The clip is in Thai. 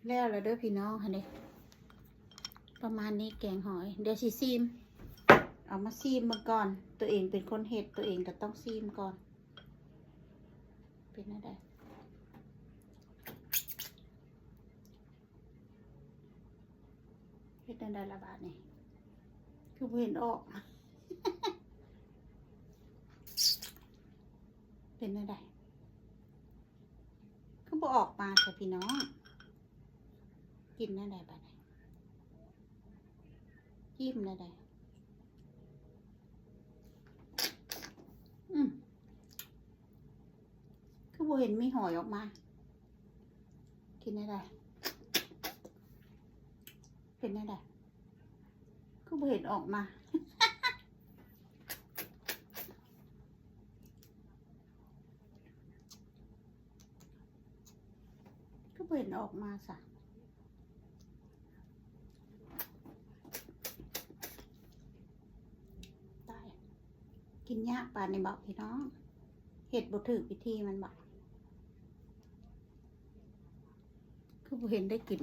แล้วเด้อพี่น้องค่ะเนี่ยประมาณนี้แกงหอยเดี๋ยวสิซีมเอามาซีมมาก่อนตัวเองเป็นคนเฮ็ดตัวเองก็ต้องซีมก่อนเป็นอะไรเฮ็ดได้ละบาทนี่คือเห็นออก เป็นอะไรคือบ่ออกมาค่ะพี่น้องกินอะไรบาทนี่จิ้มอะไรคือบ่เห็นมีหอยออกมากินอะไรเป็นอะไรคือบ่เห็นออกมาก็เห็นออกมาสะตายกินยากป่านในบอกพี่น้องเห็ดบ่ถือพิธีมันบอกคือบ่เห็นได้กิน